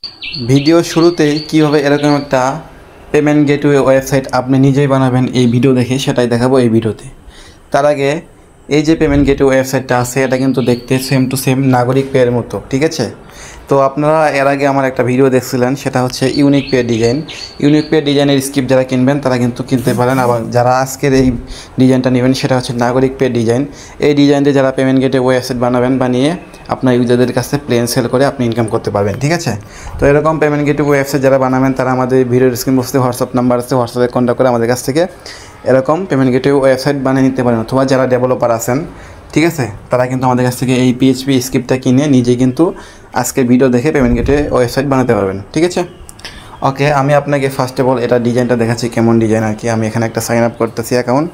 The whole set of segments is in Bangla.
ভিডিও শুরুতেই কীভাবে এরকম একটা পেমেন্ট গেটওয়ে ওয়েবসাইট আপনি নিজেই বানাবেন এই ভিডিও দেখে সেটাই দেখাবো এই ভিডিওতে। তার আগে এই যে পেমেন্ট গেটওয়ে ওয়েবসাইটটা আছে এটা কিন্তু দেখতে সেম টু সেম নাগরিক পেয়ের মতো, ঠিক আছে? তো আপনারা এর আগে আমার একটা ভিডিও দেখছিলেন, সেটা হচ্ছে unique pay design. Unique pay ডিজাইনের স্ক্রিপ্ট যারা কিনবেন তারা কিন্তু কিনতে পারেন, আবার যারা আজকের এই ডিজাইনটা নেবেন সেটা হচ্ছে নাগরিক পে ডিজাইন। এই ডিজাইনটি যারা পেমেন্ট গেটওয়ে ওয়েবসাইট বানাবেন, বানিয়ে আপনার ইউজারদের কাছে প্লেন সেল করে আপনি ইনকাম করতে পারবেন, ঠিক আছে? তো এরকম পেমেন্ট গেটওয়ে ওয়েবসাইট যারা বানাবেন তারা আমাদের ভিডিওর স্ক্রিন বসতে হোয়াটসঅ্যাপ নাম্বার আছে, হোয়াটসঅ্যাপে কন্ট্যাক্ট করে আমাদের কাছ থেকে এরকম পেমেন্ট গেটওয়ে ওয়েবসাইট বানিয়ে নিতে পারেন। অথবা যারা ডেভেলপার আছেন, ঠিক আছে, তারা কিন্তু আমাদের কাছ থেকে এই পিএইচপি স্ক্রিপ্টটা কিনে নিজে কিন্তু আজকের ভিডিও দেখে পেমেন্ট গেটওয়ে ওয়েবসাইট বানাতে পারবেন, ঠিক আছে? ওকে, আমি আপনাকে ফার্স্ট অফ অল এটা ডিজাইনটা দেখাচ্ছি কেমন ডিজাইন আর কি। আমি এখানে একটা সাইন আপ করতেছি অ্যাকাউন্ট,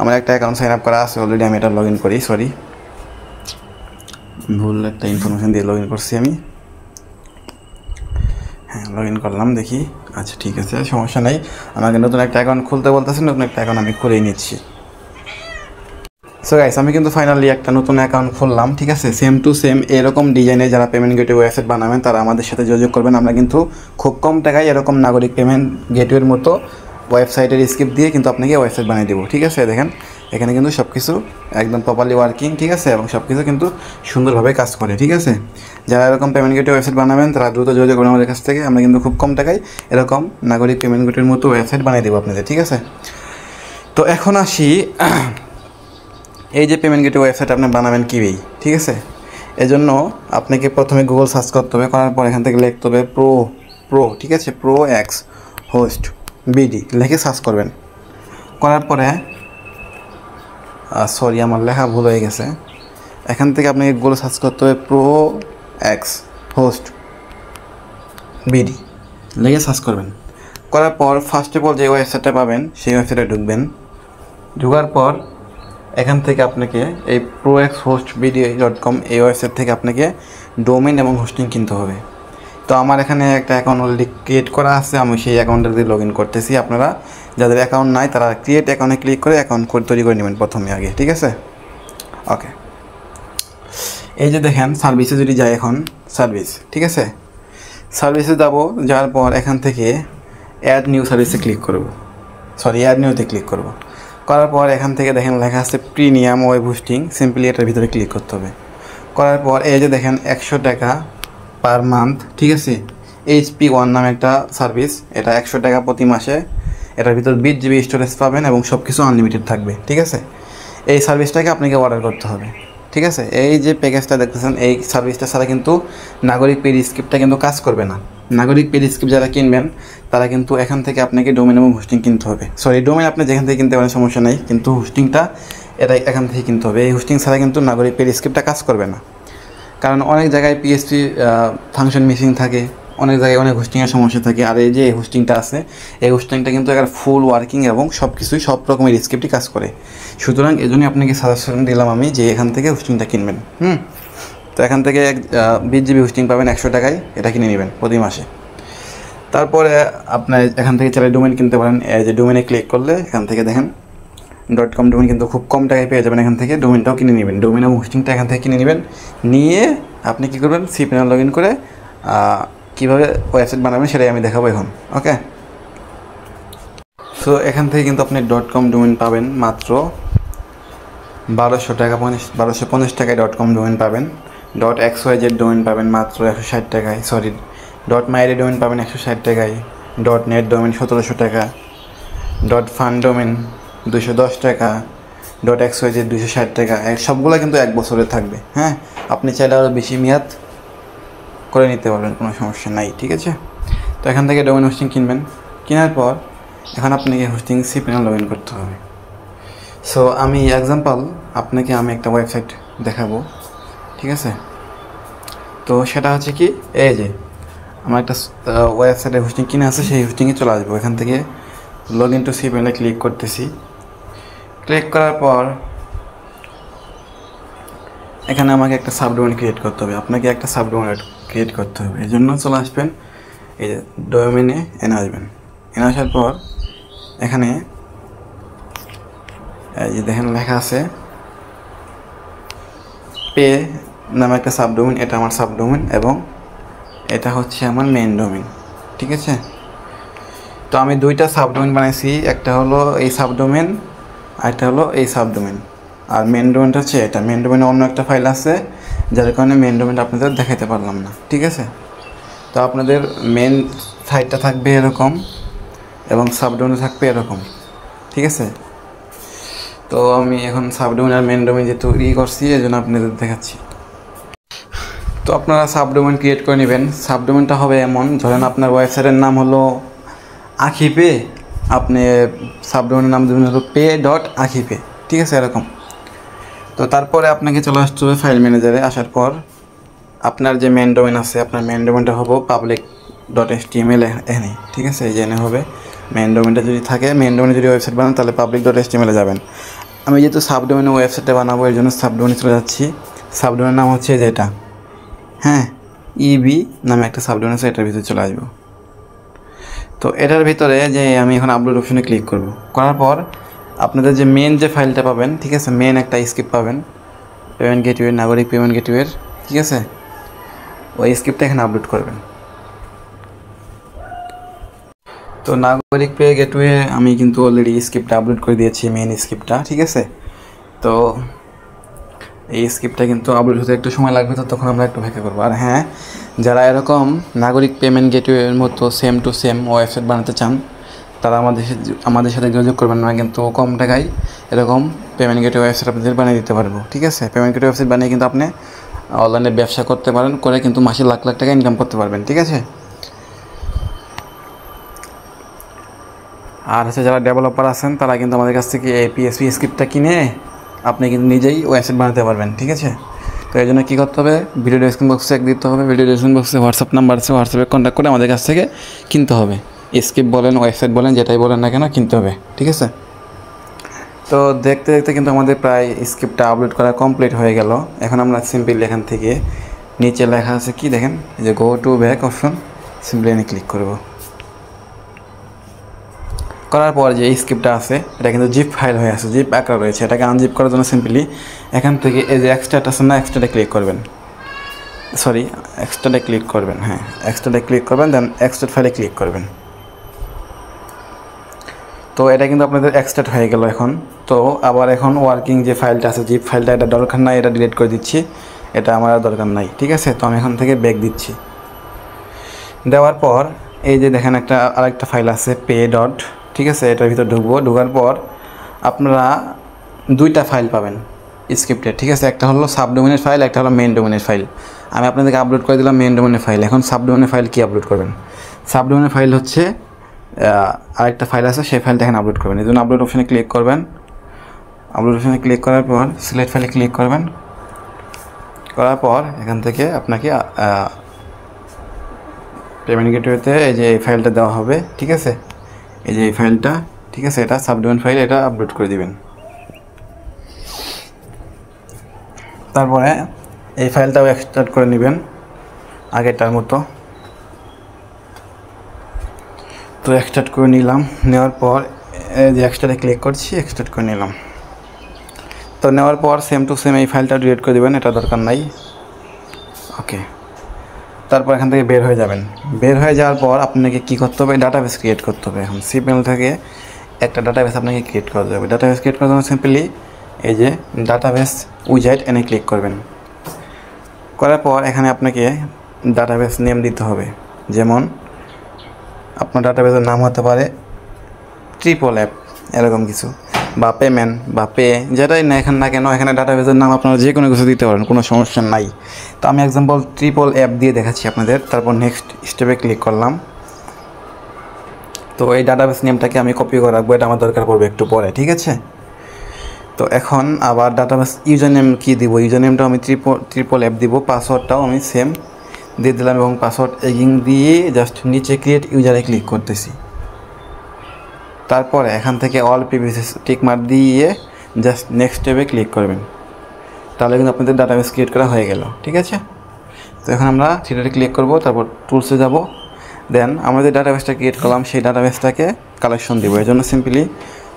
আমার একটা অ্যাকাউন্ট সাইন আপ করা আছে অলরেডি। আমি এটা লগ ইন করি, সরি ভুল একটা ইনফরমেশান দিয়ে লগ ইন করছি আমি। হ্যাঁ, লগ ইন করলাম, দেখি। আচ্ছা ঠিক আছে, সমস্যা নেই। আমাকে নতুন একটা অ্যাকাউন্ট খুলতে বলতেছি, নতুন একটা অ্যাকাউন্ট আমি খুলেই নিচ্ছি। সো গাইস, আমি কিন্তু ফাইনালি একটা নতুন অ্যাকাউন্ট খুললাম, ঠিক আছে? সেম টু সেম এরকম ডিজাইনে যারা পেমেন্ট গেটওয়ে ওয়েবসাইট বানাবেন তারা আমাদের সাথে যোগাযোগ করবেন। আমরা কিন্তু খুব কম টাকায় এরকম নাগরিক পেমেন্ট গেটওয়ের মতো ওয়েবসাইটের স্ক্রিপ্ট দিয়ে কিন্তু আপনাকে ওয়েবসাইট বানিয়ে দেবো, ঠিক আছে? দেখেন এখানে কিন্তু সব কিছু একদম প্রপারলি ওয়ার্কিং, ঠিক আছে? এবং সব কিছু কিন্তু সুন্দরভাবে কাজ করে, ঠিক আছে? যারা এরকম পেমেন্ট গেটওয়ে ওয়েবসাইট বানাবেন তারা দ্রুত যোগাযোগ করবেন আমাদের কাছ থেকে। আমরা কিন্তু খুব কম টাকায় এরকম নাগরিক পেমেন্ট গেটওয়ের মতো ওয়েবসাইট বানিয়ে দেবো আপনাদের, ঠিক আছে? তো এখন আসি, এই যে পেমেন্ট গেটওয়ে ওয়েবসাইট আপনি বানাবেন কীভাবে, ঠিক আছে? এজন্য আপনাকে প্রথমে গুগল সার্চ করতে হবে, করার পর এখান থেকে লিখতে হবে প্রো, ঠিক আছে? প্রো এক্স হোস্ট বিডি লিখে সার্চ করবেন। করার পরে সরি আমার লেখা ভুল হয়ে গেছে, এখান থেকে আপনাকে গুগল সার্চ করতে হবে প্রো এক্স হোস্ট বিডি লিখে সার্চ করবেন। করার পর ফার্স্ট অফ অল যে ওয়েবসাইটটা পাবেন সেই ওয়েবসাইটে ঢুকবেন। ঢোকার পর এখান থেকে আপনাকে এই proxhostbd.com এই ওয়েবসাইট থেকে আপনাকে ডোমেইন এবং হোস্টিং কিনতে হবে। তো আমার এখানে একটা অ্যাকাউন্ট অলরেডি ক্রিয়েট করা আছে, আমি সেই অ্যাকাউন্টটা দিয়ে লগ ইন করতেছি। আপনারা যাদের অ্যাকাউন্ট নাই তারা ক্রিয়েট অ্যাকাউন্টে ক্লিক করে অ্যাকাউন্ট তৈরি করে নেবেন প্রথমে আগে, ঠিক আছে? ওকে, এই যে দেখেন সার্ভিসে যদি যাই, এখন সার্ভিস, ঠিক আছে? সার্ভিসে যাবো, যাওয়ার পর এখান থেকে অ্যাড নিউ সার্ভিসে ক্লিক করব, সরি অ্যাড নিউতে ক্লিক করব। করার পর এখান থেকে দেখেন লেখা আছে প্রিমিয়াম ওয়েব হোস্টিং, সিম্পলি এটার ভিতরে ক্লিক করতে হবে। করার পর এই যে দেখেন 100 টাকা পার মান্থ, ঠিক আছে? HP1 নামে একটা সার্ভিস, এটা 100 টাকা প্রতি মাসে। এটার ভিতর 20 GB স্টোরেজ পাবেন এবং সব কিছু আনলিমিটেড থাকবে, ঠিক আছে? এই সার্ভিসটাকে আপনাকে অর্ডার করতে হবে, ঠিক আছে? এই যে প্যাকেজটা দেখতেছেন, এই সার্ভিসটা ছাড়া কিন্তু নাগরিক পেড স্ক্রিপ্টটা কিন্তু কাজ করবে না। নাগরিক পেড স্ক্রিপ্ট যারা কিনবেন তারা কিন্তু এখান থেকে আপনাকে ডোমেন এবং হোস্টিং কিনতে হবে। সরি, ডোমেন আপনি যেখান থেকে কিনতে পারেন সমস্যা নেই, কিন্তু হোস্টিংটা এটা এখান থেকে কিনতে হবে। এই হোস্টিং ছাড়া কিন্তু নাগরিক পেড স্ক্রিপ্টটা কাজ করবে না, কারণ অনেক জায়গায় পিএইচপি ফাংশন মিসিং থাকে, অনেক জায়গায় অনেক হোস্টিংয়ের সমস্যা থাকে। আর এই যে হোস্টিংটা আছে, এই হোস্টিংটা কিন্তু একটা ফুল ওয়ার্কিং এবং সব কিছুই সব রকমের স্ক্রিপ্টই কাজ করে। সুতরাং এই জন্যই আপনাকে সাজেশন দিলাম আমি যে এখান থেকে হোস্টিংটা কিনবেন। তো এখান থেকে 20 GB হোস্টিং পাবেন 100 টাকায়, এটা কিনে নেবেন প্রতি মাসে। তারপরে আপনার এখান থেকে চাইলে ডোমেন কিনতে পারেন। এই যে ডোমেনে ক্লিক করলে এখান থেকে দেখেন .com ডোমেন কিন্তু খুব কম টাকায় পেয়ে যাবেন। এখান থেকে ডোমেনটাও কিনে নেবেন, ডোমেন এবং হোস্টিংটা এখান থেকে কিনে নেবেন। নিয়ে আপনি কী করবেন, cPanel লগ ইন করে কীভাবে ওয়েবসাইট বানাবেন সেটাই আমি দেখাবো এখন। ওকে, সো এখান থেকে কিন্তু আপনি .com ডোমেন পাবেন মাত্র 1200 টাকা, 1250 টাকায় .com ডোমেন পাবেন। .xyz ডোমেন পাবেন মাত্র 160 টাকায়, সরি .myre ডোমেন পাবেন 160 টাকায়। .net ডোমেন 1700 টাকা। .fun ডোমেন 210 টাকা। .xyz 260 টাকা। সবগুলো কিন্তু 1 বছরে থাকবে। হ্যাঁ, আপনি চাইলে আরও বেশি মেয়াদ করে নিতে পারবেন, কোনো সমস্যা নাই, ঠিক আছে? তো এখান থেকে ডোমেন হোস্টিং কিনবেন। কেনার পর এখন আপনাকে হোস্টিং cPanel লগ ইন করতে হবে। সো আমি এক্সাম্পল আপনাকে আমি একটা ওয়েবসাইট দেখাবো, ঠিক আছে? তো সেটা হচ্ছে কি, এই যে আমার একটা ওয়েবসাইটে হোস্টিং কিনে আছে, সেই হোস্টিংয়ে চলে আসবো। এখান থেকে log in to cPanel click করতেছি। ক্লিক করার পর এখানে আমাকে একটা সাবডোমেন ক্রিয়েট করতে হবে, আপনাকে একটা সাবডোমেন ক্রিয়েট করতে হবে। এই জন্য চলে আসবেন, এই যে ডোমেনে এনে আসবেন। এনে আসার পর এখানে এই যে দেখেন লেখা আছে পে নামে একটা সাবডোমেন, এটা আমার সাবডোমেন এবং এটা হচ্ছে আমার মেন ডোমেন, ঠিক আছে। তো আমি দুইটা সাবডোমেন বানাইছি, একটা হলো এই সাবডোমেন আর একটা হলো এই সাবডোমেন। আর মেন ডোমেনটা হচ্ছে এটা। মেন ডোমেনে অন্য একটা ফাইল আছে, যার কারণে মেন ডোমেনটা আপনাদের দেখাতে পারলাম না, ঠিক আছে। তো আপনাদের মেন সাইটটা থাকবে এরকম এবং সাবডোমেন থাকবে এরকম, ঠিক আছে। তো আমি এখন সাবডোমেন আর মেন ডোমেন যেহেতু করছি, এই জন্য আপনাদের দেখাচ্ছি। তো আপনারা সাবডোমেন ক্রিয়েট করে নেবেন। সাবডোমেনটা হবে এমন, ধরেন আপনার ওয়েবসাইটের নাম হলো আখিপে, আপনি সাবডোমেনের নাম দেবেন হলো pay.akhipe, ঠিক আছে, এরকম। তো তারপরে আপনাকে চলে আসতে হবে ফাইল ম্যানেজারে। আসার পর আপনার যে মেন ডোমেন আছে, আপনার মেন ডোমেনটা হবে public.html এখানে, ঠিক আছে, এই যে এনে হবে মেন ডোমেনটা। যদি থাকে মেন ডোমেনে যদি ওয়েবসাইট বানান তাহলে public.html যাবেন। আমি যেহেতু সাবডোমেনে ওয়েবসাইটটা বানাবো এর জন্য সাবডোমেনে চলে যাচ্ছি। সাবডোমেনের নাম হচ্ছে যেটা, হ্যাঁ, ইবি নামে একটা সাবডোমেন আছে, এটার ভিতরে চলে আসবো। তো এটার ভিতরে যে আমি এখন আপলোড অপশনে ক্লিক করব। করার পর আপনাদের যে মেন যে ফাইলটা পাবেন, ঠিক আছে, মেন একটা স্ক্রিপ্ট পাবেন পেমেন্ট গেটওয়ে, নাগরিক পেমেন্ট গেটওয়ের, ঠিক আছে, ওই স্ক্রিপ্টটা এখানে আপলোড করবেন। তো নাগরিক পে গেটওয়ে আমি কিন্তু অলরেডি স্ক্রিপ্টটা আপলোড করে দিয়েছি, মেন স্ক্রিপ্টটা, ঠিক আছে। তো এই স্ক্রিপ্টটা কিন্তু আপলোড হতে একটু সময় লাগবে, তো তখন আমরা একটু অপেক্ষা করবো। আর হ্যাঁ, যারা এরকম নাগরিক পেমেন্ট গেটওয়ের মতো সেম টু সেম ওয়েবসাইট বানাতে চান, তারা আমাদের সাথে যোগাযোগ করবেন। না কিন্তু কম টাকায় এরকম পেমেন্ট গেটওয়ে ওয়েবসাইট আপনাদের বানিয়ে দিতে পারবো, ঠিক আছে। পেমেন্ট গেটওয়ে ওয়েবসাইট বানিয়ে কিন্তু আপনি অনলাইনে ব্যবসা করতে পারেন, করে কিন্তু মাসে লাখ লাখ টাকা ইনকাম করতে পারবেন, ঠিক আছে। আর হচ্ছে যারা ডেভেলপার আছেন তারা কিন্তু আমাদের কাছ থেকে এই পিএসপি স্ক্রিপ্টটা কিনে আপনি কিন্তু নিজেই ওয়েবসাইট বানাতে পারবেন, ঠিক আছে। তো এই জন্য কী করতে হবে, ভিডিও ডেসক্রিপশন বক্সে দিতে হবে, ভিডিও ডেসক্রিপশন বক্সে হোয়াটসঅ্যাপ নাম্বার আছে, হোয়াটসঅ্যাপে কন্ট্যাক্ট করে আমাদের কাছ থেকে কিনতে হবে। স্ক্রিপ্ট বলেন, ওয়েবসাইট বলেন, যেটাই বলেন না কেন কিনতে হবে, ঠিক আছে। তো দেখতে দেখতে কিন্তু আমাদের প্রায় স্ক্রিপ্টটা আপলোড করা কমপ্লিট হয়ে গেল। এখন আমরা সিম্পলি এখান থেকে নিচে লেখা আছে কি দেখেন, এই যে go to back option, simply এনে ক্লিক করব। করার পর যে স্ক্রিপ্টটা আছে এটা কিন্তু জিপ ফাইল হয়ে আছে, জিপ আকার রয়েছে। এটাকে আনজিপ করার জন্য সিম্পলি এখান থেকে এই যে এক্সট্রাক্ট আছে না, এক্সট্রাক্টে ক্লিক করবেন, সরি এক্সট্রাক্টে ক্লিক করবেন, হ্যাঁ এক্সট্রাক্টে ক্লিক করবেন, দেন এক্সট্রাক্ট ফাইলে ক্লিক করবেন। তো এটা কিন্তু আপনাদের এক্সট্রাক্ট হয়ে গেল এখন। তো আবার এখন ওয়ার্কিং যে ফাইলটা আছে, জিপ ফাইলটা, এটা দরকার নাই, এটা ডিলিট করে দিচ্ছি, এটা আমার আর দরকার নাই, ঠিক আছে। তো আমি এখান থেকে ব্যাক দিচ্ছি। দেওয়ার পর এই যে দেখেন একটা আরেকটা ফাইল আছে pay. ঠিক আছে, এটার ভিতর ঢুকবো। ঢোকার পর আপনারা দুইটা ফাইল পাবেন স্ক্রিপ্টের, ঠিক আছে। একটা হলো সাবডোমেনের ফাইল, একটা হলো মেন ডোমেনের ফাইল। আমি আপনাদেরকে আপলোড করে দিলাম মেন ডোমেনের ফাইল। এখন সাবডোমেনের ফাইল কি আপলোড করবেন? সাবডোমেনের ফাইল হচ্ছে আরেকটা ফাইল আছে, সেই ফাইলটা এখানে আপলোড করবেন। এই জন্য আপলোড অপশানে ক্লিক করবেন। আপলোড অপশানে ক্লিক করার পর সিলেক্ট ফাইলে ক্লিক করবেন। করার পর এখান থেকে আপনাকে পেমেন্ট গেটওয়েতে এই যে এই ফাইলটা দেওয়া হবে, ঠিক আছে, এই যে এই ফাইলটা, ঠিক আছে, এটা সাবডোমেন ফাইল, এটা আপলোড করে দিবেন। তারপরে এই ফাইলটাও এক্সট্রাক্ট করে নেবেন আগেরটার মতো। তো এক্সট্রাক্ট করে নিলাম। নেওয়ার পর এই যে এক্সট্রাক্টে ক্লিক করছি, এক্সট্রাক্ট করে নিলাম। তো নেওয়ার পর সেম টু সেম এই ফাইলটা ডিলিট করে দেবেন, এটা দরকার নাই, ওকে। তারপর এখান থেকে বের হয়ে যাবেন। বের হয়ে যাওয়ার পর আপনাকে কী করতে হবে, ডাটাবেস ক্রিয়েট করতে হবে। এখন সিপিএল থেকে একটা ডাটাবেস আপনাকে ক্রিয়েট করতে হবে। ডাটাবেস ক্রিয়েট করার জন্য সিম্পলি এই যে ডাটাবেস উইজার্ড এনে ক্লিক করবেন। করার পর এখানে আপনাকে ডাটাবেস নেম দিতে হবে। যেমন আপনার ডাটাবেসের নাম হতে পারে ট্রিপল অ্যাপ, এরকম কিছু, বা পেমেন্ট বা পে, যেটাই না এখানে না কেন, এখানে ডাটাবেসের নাম আপনারা যে কোনো কিছু দিতে পারেন, কোনো সমস্যা নাই। তো আমি এক্সাম্পল ট্রিপল অ্যাপ দিয়ে দেখাচ্ছি আপনাদের। তারপর নেক্সট স্টেপে ক্লিক করলাম। তো এই ডাটাবেস নেমটাকে আমি কপি করে রাখবো, এটা আমার দরকার পড়বে একটু পরে, ঠিক আছে। তো এখন আবার ডাটাবেস ইউজার নেম কী দিব, ইউজার নেমটাও আমি ট্রিপল অ্যাপ দিব, পাসওয়ার্ডটাও আমি সেম দিয়ে দিলাম এবং পাসওয়ার্ড এগিং দিয়ে জাস্ট নিচে ক্রিয়েট ইউজারে ক্লিক করতেছি। তারপরে এখান থেকে অল প্রিভিয়াস টিকমার্ক দিয়ে জাস্ট নেক্সট স্টেপে ক্লিক করবেন। তাহলে কিন্তু আপনাদের ডাটাবেস ক্রিয়েট করা হয়ে গেল, ঠিক আছে। তো এখন আমরা থ্রিডে ক্লিক করব, তারপর টুলসে যাব। দেন আমরা যে ডাটাবেসটা ক্রিয়েট করলাম সেই ডাটাবেসটাকে কালেকশন দিব। এই জন্য সিম্পলি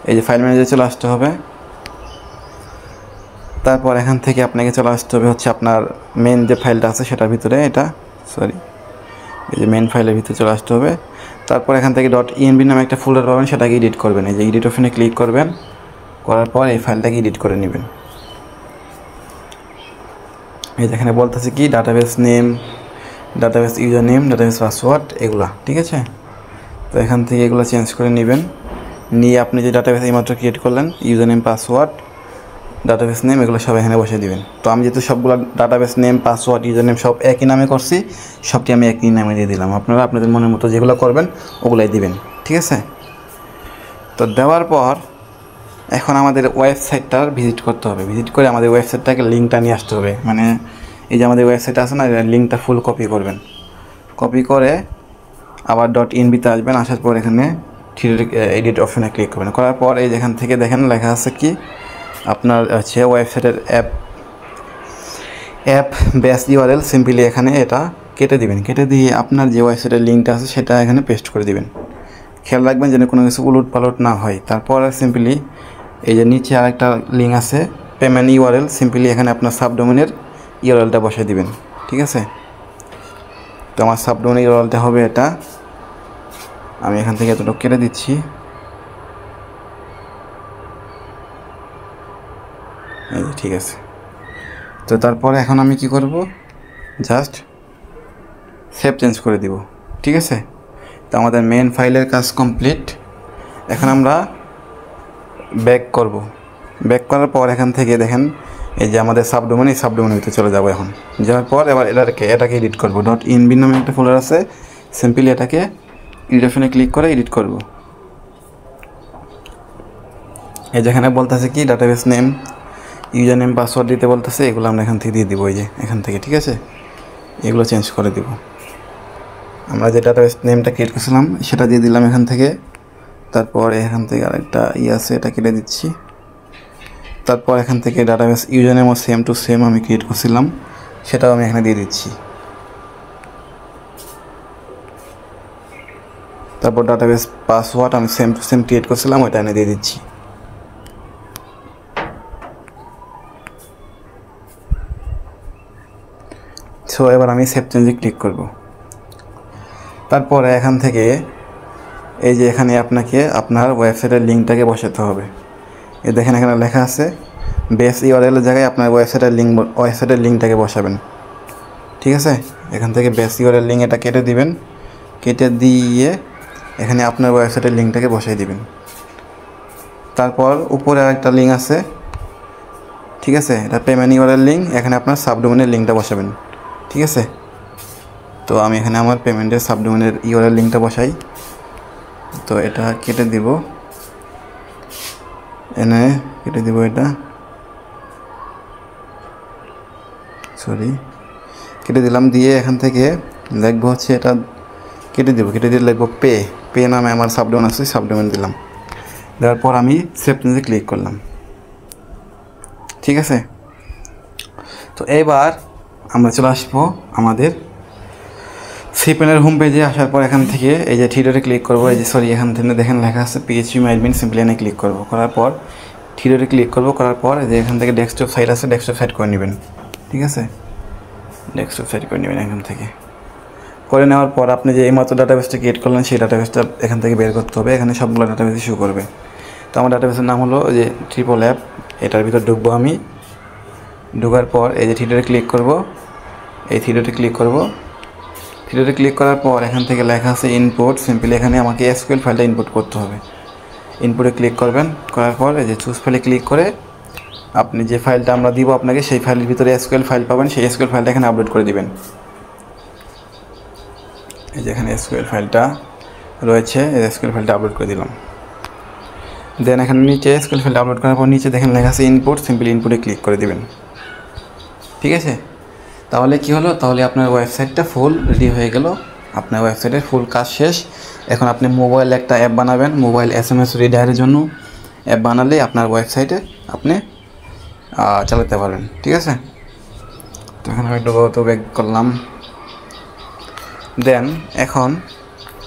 এই যে ফাইল ম্যানেজারে চলে আসতে হবে। তারপর এখান থেকে আপনাকে চলে আসতে হবে হচ্ছে আপনার মেন যে ফাইলটা আছে সেটার ভিতরে, এটা সরি এই যে মেন ফাইলের ভিতরে চলে আসতে হবে। তারপর এখান থেকে .env নামে একটা ফোল্ডার পাবেন, সেটাকে এডিট করবেন। এই যে এডিট অপশনে ক্লিক করবেন, করার পর এই ফাইলটাকে এডিট করে নেবেন। এই যেখানে বলতেছে কি database name, database user name, database password, এগুলা ঠিক আছে। তো এখান থেকে এগুলো চেঞ্জ করে নেবেন, নিয়ে আপনি যে ডাটাবেস এইমাত্র ক্রিয়েট করলেন, user name, password, database name, এগুলো সব এখানে বসিয়ে দিবেন। তো আমি যেহেতু সবগুলো database name, password, user name সব একই নামে করছি, সবটি আমি একই নামে দিয়ে দিলাম। আপনারা আপনাদের মনের মতো যেগুলো করবেন ওগুলাই দিবেন, ঠিক আছে। তো দেওয়ার পর এখন আমাদের ওয়েবসাইটটার ভিজিট করতে হবে। ভিজিট করে আমাদের ওয়েবসাইটটাকে লিঙ্কটা নিয়ে আসতে হবে। মানে এই যে আমাদের ওয়েবসাইট আছে না, লিঙ্কটা ফুল কপি করবেন। কপি করে আবার .env-তে আসবেন, আসার পর এখানে এডিট অপশনে ক্লিক করবেন। করার পর এই যেখান থেকে দেখেন লেখা আছে কি আপনার হচ্ছে ওয়েবসাইটের অ্যাপ বেস ইউআরএল, সিম্পলি এখানে এটা কেটে দিবেন। কেটে দিয়ে আপনার যে ওয়েবসাইটের লিঙ্কটা আছে সেটা এখানে পেস্ট করে দিবেন। খেয়াল রাখবেন যেন কোনো কিছু উলট পালট না হয়। তারপর সিম্পলি এই যে নিচে আরেকটা লিঙ্ক আছে পেমেন্ট ইউআরএল, সিম্পলি এখানে আপনার সাবডোমেনের ইউআরএলটা বসিয়ে দিবেন, ঠিক আছে। তো আমার সাবডোমেনের ইউআরএলটা হবে এটা, আমি এখান থেকে এতটুকু কেটে দিচ্ছি। এই ঠিক আছে। তো তারপরে এখন আমি কি করব, জাস্ট সেভ চেঞ্জ করে দিব, ঠিক আছে। তো আমাদের মেন ফাইলের কাজ কমপ্লিট। এখন আমরা ব্যাক করব। ব্যাক করার পর এখান থেকে দেখেন এই যে আমাদের সাবডোমেন, এই সাবডোমেনের ভিতরে চলে যাব। এখন যাওয়ার পর এবার এটাকে এডিট করব। .env নামে একটা ফোল্ডার আছে, সিম্পলি এটাকে এডিট অপশনে ক্লিক করে এডিট করব। এই যেখানে বলতেছে কি database name, user name, password দিতে বলতেছে, এগুলো আমরা এখান থেকে দিয়ে দিব। এই যে এখান থেকে, ঠিক আছে, এগুলো চেঞ্জ করে দিব। আমরা যে ডাটাবেস নেমটা ক্রিয়েট করেছিলাম সেটা দিয়ে দিলাম এখান থেকে। তারপর এখান থেকে আরেকটা আছে, এটা কেটে দিচ্ছি। তারপর এখান থেকে ডাটাবেস ইউজার নেমও সেম টু সেম আমি ক্রিয়েট করছিলাম, সেটাও আমি এখানে দিয়ে দিচ্ছি। তারপর ডাটাবেস পাসওয়ার্ড আমি সেম টু সেম ক্রিয়েট করছিলাম, ওইটা এনে দিয়ে দিচ্ছি। সো এবার আমি সেভ চেঞ্জে ক্লিক করব। তারপরে এখান থেকে এই যে এখানে আপনাকে আপনার ওয়েবসাইটের লিঙ্কটাকে বসাতে হবে। এই দেখেন এখানে লেখা আছে বেস ইউআরএলের জায়গায় আপনার ওয়েবসাইটের লিঙ্কটাকে বসাবেন, ঠিক আছে। এখান থেকে বেস ইউআরএল লিঙ্ক এটা কেটে দিবেন, কেটে দিয়ে এখানে আপনার ওয়েবসাইটের লিঙ্কটাকে বসাই দিবেন। তারপর উপরে আরেকটা লিঙ্ক আছে, ঠিক আছে, এটা পেমেন্ট ইউআরএল লিঙ্ক, এখানে আপনার সাবডোমেনের লিঙ্কটা বসাবেন, ঠিক আছে। তো আমি এখানে আমার পেমেন্টের সাবডোমেনের ইউআরএল লিঙ্কটা বসাই। তো এটা কেটে দিব, এনে কেটে দিব, এটা কেটে দিলাম। দিয়ে এখান থেকে লিখবো হচ্ছে এটা কেটে দিব, কেটে দিয়ে লিখবো পে নামে আমার সাবডোমেন আছে, সাবডোমেন দিলাম। দেওয়ার পর আমি সেভ চেঞ্জে ক্লিক করলাম, ঠিক আছে। তো এবার আমরা চলে আসবো আমাদের সিপেনের হোম পেজে। আসার পর এখান থেকে এই যে থ্রি ডটে ক্লিক করবো, এই যে এখান থেকে দেখেন লেখা আছে PHP-MyAdmin, সিম্পলি এনে ক্লিক করবো। করার পর থ্রি ডটে ক্লিক করবো, করার পর এই যে এখান থেকে ডেস্কটপ সাইট আছে, ডেস্কটপ সাইট করে নেবেন, ঠিক আছে। ডেস্কটপ সাইট করে নেবেন এখান থেকে। করে নেওয়ার পর আপনি যে এইমাত্র ডাটাবেসটা ক্রিয়েট করলেন সেই ডাটাবেসটা এখান থেকে বের করতে হবে। এখানে সবগুলো ডাটাবেস ইস্যু করবে। তো আমার ডাটাবেসের নাম হলো যে ট্রিপল অ্যাপ, এটার ভিতর ঢুকবো আমি। ঢোকার পর এই যে থ্রি ডটে ক্লিক করবো, এই থ্রি ডটে ক্লিক করবো। থ্রি ডটে ক্লিক করার পর এখান থেকে লেখা আছে ইনপুট, সিম্পলি এখানে আমাকে এসকিউএল ফাইলটা ইনপুট করতে হবে। ইনপুটে ক্লিক করবেন, করার পর এই যে চুজ ফাইলে ক্লিক করে আপনি যে ফাইলটা আমরা দিব আপনাকে সেই ফাইলের ভিতরে এসকিউএল ফাইল পাবেন, সেই এসকিউএল ফাইলটা এখানে আপলোড করে দিবেন। এই যে এখানে এসকিউএল ফাইলটা রয়েছে, এই এসকিউএল ফাইলটা আপলোড করে দিলাম। দেন এখানে নিচে এসকিউএল ফাইলটা আপলোড করার পর নিচে দেখেন লেখা আছে ইনপুট, সিম্পলি ইনপুটে ক্লিক করে দিবেন, ঠিক আছে। তাহলে কি হলো, তাহলে আপনার ওয়েবসাইটটা ফুল রেডি হয়ে গেল, আপনার ওয়েবসাইটের ফুল কাজ শেষ। এখন আপনি মোবাইল একটা অ্যাপ বানাবেন, মোবাইল SMS রিডারের জন্য অ্যাপ বানালে আপনার ওয়েবসাইটে আপনি চালাতে পারবেন, ঠিক আছে। তো এখানে একটু ব্যাক করলাম। দেন এখন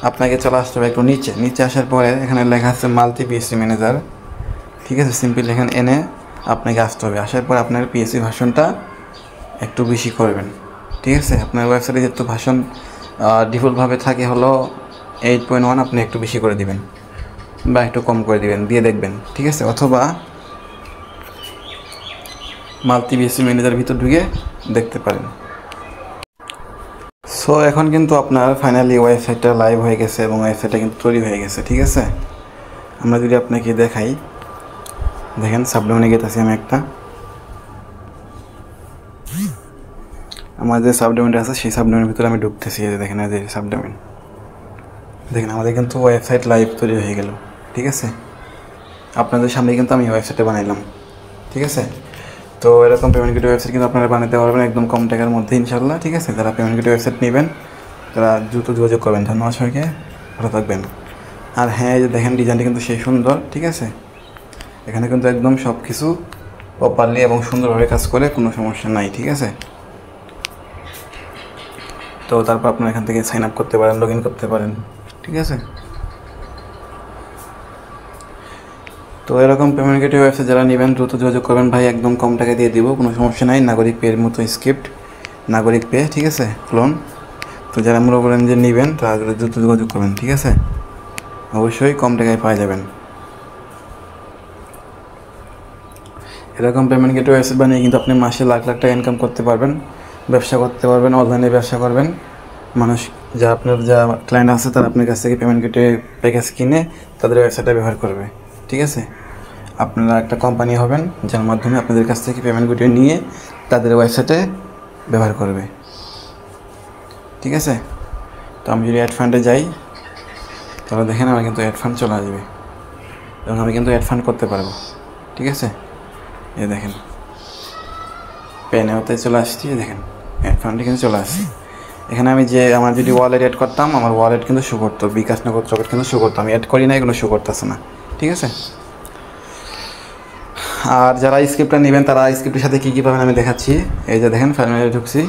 আপনাকে চলে আসতে হবে একটু নিচে আসার পরে এখানে লেখা আছে মাল্টি PHP ম্যানেজার, ঠিক আছে। সিম্পল এখানে এনে আপনাকে আসতে হবে। আসার পর আপনার PHP ভার্সনটা একটু বেশি করবেন, ঠিক আছে। আপনার ওয়েবসাইটে যেহেতু ভার্সন ডিফল্টভাবে থাকে হলো 8.1, আপনি একটু বেশি করে দিবেন বা একটু কম করে দিবেন, দিয়ে দেখবেন, ঠিক আছে। অথবা মাল্টি বিএসসি ম্যানেজার ভিতর ঢুকে দেখতে পারেন। সো এখন কিন্তু আপনার ফাইনালি ওয়েবসাইটটা লাইভ হয়ে গেছে এবং ওয়েবসাইটটা কিন্তু তৈরি হয়ে গেছে, ঠিক আছে। আমরা যদি আপনাকে দেখাই, দেখেন সাবডোমেনে গেতেছি আমি একটা, আমার যে সাবডোমেনটা আছে সেই সাবডোমেনের ভিতরে আমি ঢুকতেছি, এই যে দেখেন এই যে সাবডোমেন, দেখেন আমাদের কিন্তু ওয়েবসাইট লাইভ তৈরি হয়ে গেল, ঠিক আছে। আপনাদের সামনে কিন্তু আমি ওয়েবসাইটটা বানাইলাম, ঠিক আছে। তো এরকম পেমেন্ট গেটওয়ে ওয়েবসাইট কিন্তু আপনারা বানাতে পারবেন একদম কম টাকার মধ্যে ইনশাল্লাহ, ঠিক আছে। যারা পেমেন্ট গেটওয়ে ওয়েবসাইট নেবেন তারা দ্রুত যোগাযোগ করবেন। ধন্যবাদ সবাইকে, ভালো থাকবেন। আর হ্যাঁ, এই যে দেখেন ডিজাইনটা কিন্তু সেই সুন্দর, ঠিক আছে। এখানে কিন্তু একদম সব কিছু প্রপারলি এবং সুন্দরভাবে কাজ করে, কোনো সমস্যা নাই, ঠিক আছে। তো তারপর আপনারা এখান থেকে সাইন আপ করতে পারেন, লগ ইন করতে পারেন, ঠিক আছে। তো এরকম পেমেন্ট গেটওয়ে ওয়েবসাইট যারা নেবেন দ্রুত যোগাযোগ করবেন ভাই, একদম কম টাকা দিয়ে দিব, কোনো সমস্যা নাই। নাগরিক পের মতো স্ক্রিপ্ট, নাগরিক পে, ঠিক আছে, ক্লোন। তো যারা মনে করেন যে নেবেন তারা দ্রুত যোগাযোগ করবেন, ঠিক আছে। অবশ্যই কম টাকায় পাওয়া যাবেন। এরকম পেমেন্ট গেটওয়ে ওয়েবসাইট বানিয়ে কিন্তু আপনি মাসে লাখ লাখ টাকা ইনকাম করতে পারবেন, ব্যবসা করতে পারবেন, অনলাইনে ব্যবসা করবেন। মানুষ যা আপনার যা ক্লায়েন্ট আছে তারা আপনার কাছ থেকে পেমেন্ট গেটওয়ে প্যাকেজ কিনে তাদের ওয়েবসাইটটা ব্যবহার করবে, ঠিক আছে। আপনারা একটা কোম্পানি হবেন যার মাধ্যমে আপনাদের কাছ থেকে পেমেন্ট গেটওয়ে নিয়ে তাদের ওয়েবসাইটে ব্যবহার করবে, ঠিক আছে। তো আমি যদি অ্যাড ফান্ডে যাই তাহলে দেখেন আমার কিন্তু অ্যাড ফান্ড চলে আসবে এবং আমি কিন্তু অ্যাড ফান্ড করতে পারবো, ঠিক আছে। এই দেখেন পেনেওতে চলে আসছি, দেখেন অ্যাড ফান্ডে কিন্তু চলে আসছে। এখানে আমি যে আমার যদি ওয়ালেট অ্যাড করতাম, আমার ওয়ালেট কিন্তু শো করতো, বিকাশ নগদ চকেট কিন্তু শো করতো, আমি অ্যাড করি না, এগুলো শো করতেছে না, ঠিক আছে। আর যারা স্ক্রিপ্টটা নেবেন তারা স্ক্রিপ্টের সাথে কী কী পাবেন আমি দেখাচ্ছি। এই যে দেখেন ফাইনালি ঢুকছি,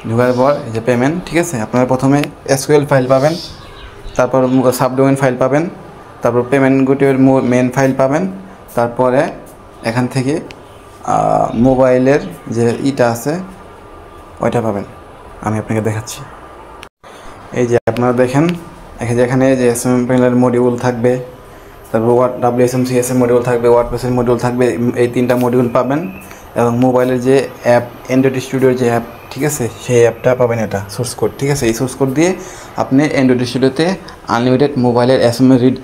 ঢোকার পর এই যে পেমেন্ট, ঠিক আছে। আপনারা প্রথমে এসকিউএল ফাইল পাবেন, তারপর সাবডোমেন ফাইল পাবেন, তারপর পেমেন্ট গেটওয়ের মেন ফাইল পাবেন, তারপরে এখান থেকে মোবাইলের যে ইটা আছে ওইটা পাবেন। আমি আপনাকে দেখাচ্ছি। এই যে আপনারা দেখেন এখানে যে এসএমএম প্যানেলের মডিউল থাকবে, তারপর WSMCS এর মডিউল থাকবে, ওয়ার্ডপ্রেসের মডিউল থাকবে, এই তিনটা মডিউল পাবেন। এবং মোবাইলের যে অ্যাপ অ্যান্ড্রয়েড স্টুডিওর যে অ্যাপ, ঠিক আছে, সেই অ্যাপটা পাবেন, এটা সোর্স কোড, ঠিক আছে। এই সোর্স কোড দিয়ে আপনি অ্যান্ড্রয়েড স্টুডিওতে আনলিমিটেড মোবাইলের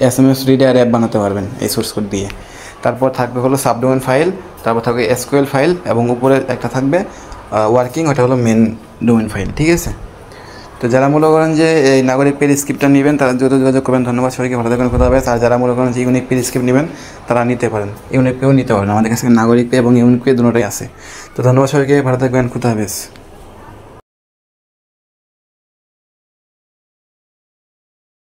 এসএমএস রিডার অ্যাপ বানাতে পারবেন এই সোর্স কোড দিয়ে। তারপর থাকবে হলো সাবডোমেন ফাইল, তারপর থাকবে এসকিউএল ফাইল এবং উপরে একটা থাকবে ওয়ার্কিং, ওটা হলো মেন ডোমেন ফাইল, ঠিক আছে। তো যারা মনে করেন যে এই নাগরিক পের স্ক্রিপ্টটা নেবেন তারা দ্রুত যোগাযোগ করবেন। ধন্যবাদ সবাইকে, ভালো থাকবেন, খোদা হাফেজ। আর যারা মনে করেন যে ইউনিক পের স্ক্রিপ্ট নেবেন তারা নিতে পারেন, ইউনিক পেও নিতে পারেন, আমাদের কাছে নাগরিক পে এবং ইউনিক পে দুটোটাই আছে। তো ধন্যবাদ সবাইকে, ভালো থাকবেন, খোদা হাফেজ।